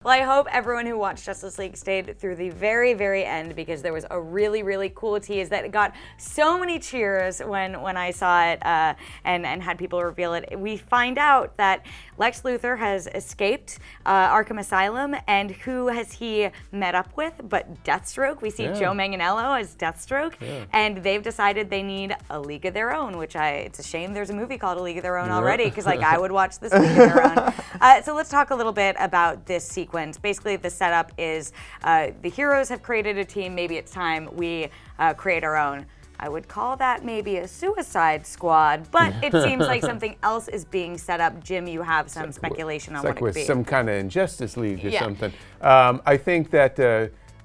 Well, I hope everyone who watched Justice League stayed through the very, very end, because there was a really, really cool tease that got so many cheers when I saw it and had people reveal it. We find out that Lex Luthor has escaped Arkham Asylum, and who has he met up with but Deathstroke? We see Joe Manganiello as Deathstroke, and they've decided they need a League of Their Own, which it's a shame there's a movie called A League of Their Own already, because like I would watch this League of Their Own. So let's talk a little bit about this sequence. Basically, the setup is the heroes have created a team. Maybe it's time we create our own. I would call that maybe a Suicide Squad, but it seems like something else is being set up. Jim, you have some speculation on what it could be. Some kind of Injustice League or something. I think that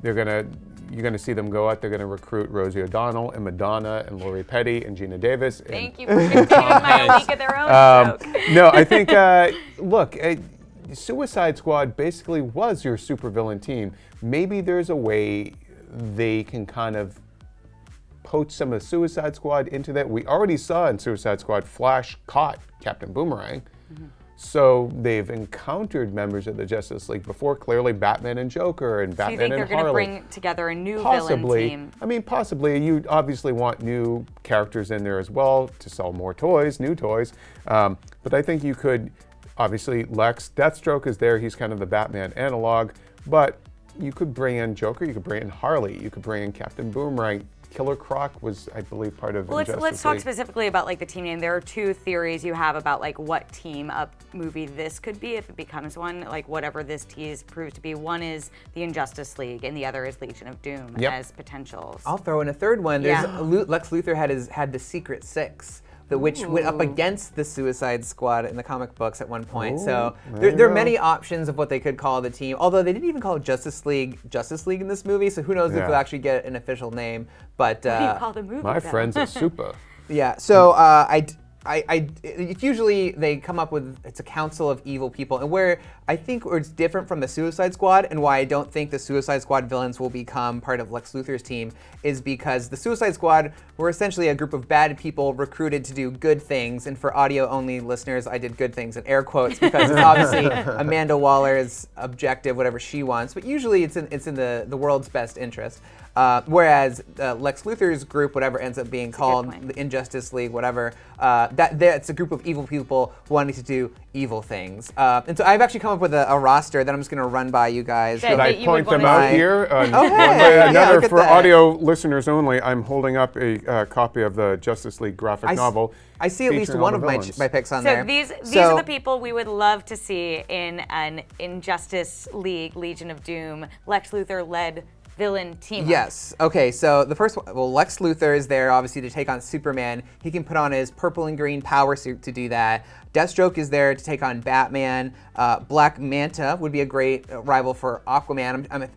you're gonna see them go out. They're gonna recruit Rosie O'Donnell and Madonna and Lori Petty and Gina Davis. Thank you for completing my League of Their Own joke. No, I think look. Suicide Squad basically was your supervillain team. Maybe there's a way they can kind of poach some of the Suicide Squad into that. We already saw in Suicide Squad Flash caught Captain Boomerang. So they've encountered members of the Justice League before, clearly Batman and Joker and Batman and Harley. So you think they're going to bring together a new villain team? I mean, possibly. You obviously want new characters in there as well to sell more toys, new toys. But I think you could. Obviously, Lex, Deathstroke is there. He's kind of the Batman analog. But you could bring in Joker. You could bring in Harley. You could bring in Captain Boomerang. Killer Croc was, I believe, part of Injustice League. Let's talk specifically about like the team name. There are two theories you have about like what team up movie this could be if it becomes one, like whatever this tease proves to be. One is the Injustice League, and the other is Legion of Doom as potentials. I'll throw in a third one. There's Lex Luthor had the Secret Six, which went up against the Suicide Squad in the comic books at one point. So there are many options of what they could call the team. Although they didn't even call it Justice League in this movie, so who knows if we'll actually get an official name. But what do you call the movie? My friends at Super. Yeah. So it's usually they come up with, it's a council of evil people, and where I think it's different from the Suicide Squad, and why I don't think the Suicide Squad villains will become part of Lex Luthor's team, is because the Suicide Squad were essentially a group of bad people recruited to do good things, and for audio-only listeners, I did good things in air quotes because it's obviously Amanda Waller's objective, whatever she wants, but usually it's in the world's best interest. Whereas Lex Luthor's group, whatever ends up being called, the Injustice League, whatever, that's a group of evil people wanting to do evil things. And so I've actually come up with a roster that I'm just going to run by you guys. Should I point them out here? For audio listeners only, I'm holding up a copy of the Justice League graphic novel. I see at least one of my picks on there. So these are the people we would love to see in an Injustice League, Legion of Doom, Lex Luthor-led villain team up. Yes. Okay, so the first one, well, Lex Luthor is there obviously to take on Superman. He can put on his purple and green power suit to do that. Deathstroke is there to take on Batman. Black Manta would be a great rival for Aquaman.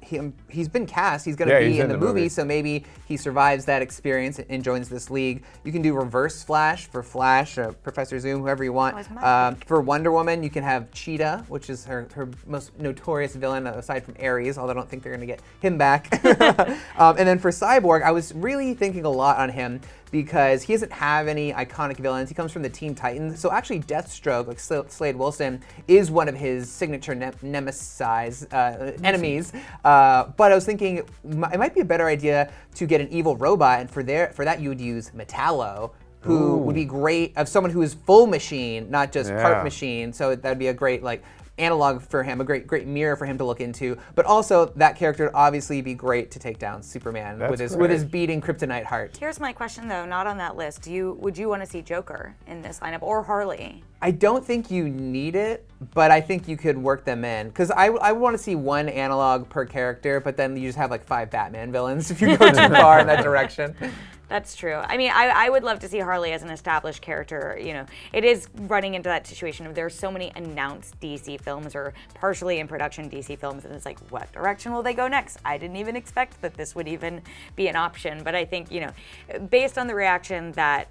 He's been cast. He's going to be in the movie, so maybe he survives that experience and joins this league. You can do Reverse Flash for Flash, Professor Zoom, whoever you want. For Wonder Woman, you can have Cheetah, which is her most notorious villain aside from Ares, although I don't think they're going to get him back. And then for Cyborg, I was really thinking a lot on him because he doesn't have any iconic villains. He comes from the Teen Titans. So actually Deathstroke, like Slade Wilson, is one of his signature enemies. But I was thinking it might be a better idea to get an evil robot, and for that you would use Metallo, who would be great, of someone who is full machine, not just part machine. So that'd be a great analog for him, a great mirror for him to look into. But also, that character would obviously be great to take down Superman with his beating kryptonite heart. Here's my question, though, not on that list. Would you want to see Joker in this lineup, or Harley? I don't think you need it, but I think you could work them in. Because I want to see one analog per character, but then you just have like 5 Batman villains if you go too far in that direction. That's true. I mean, I would love to see Harley as an established character. You know, it is running into that situation of there's so many announced DC films or partially in production DC films, and it's like, what direction will they go next? I didn't even expect that this would even be an option. But I think, you know, based on the reaction that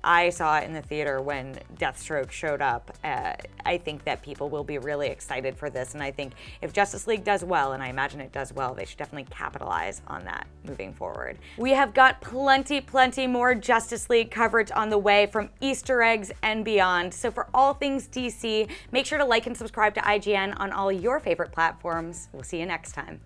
I saw in the theater when Deathstroke showed up, I think that people will be really excited for this. And I think if Justice League does well, and I imagine it does well, they should definitely capitalize on that moving forward. We have got plenty plenty more Justice League coverage on the way from Easter eggs and beyond. So for all things DC, make sure to like and subscribe to IGN on all your favorite platforms. We'll see you next time.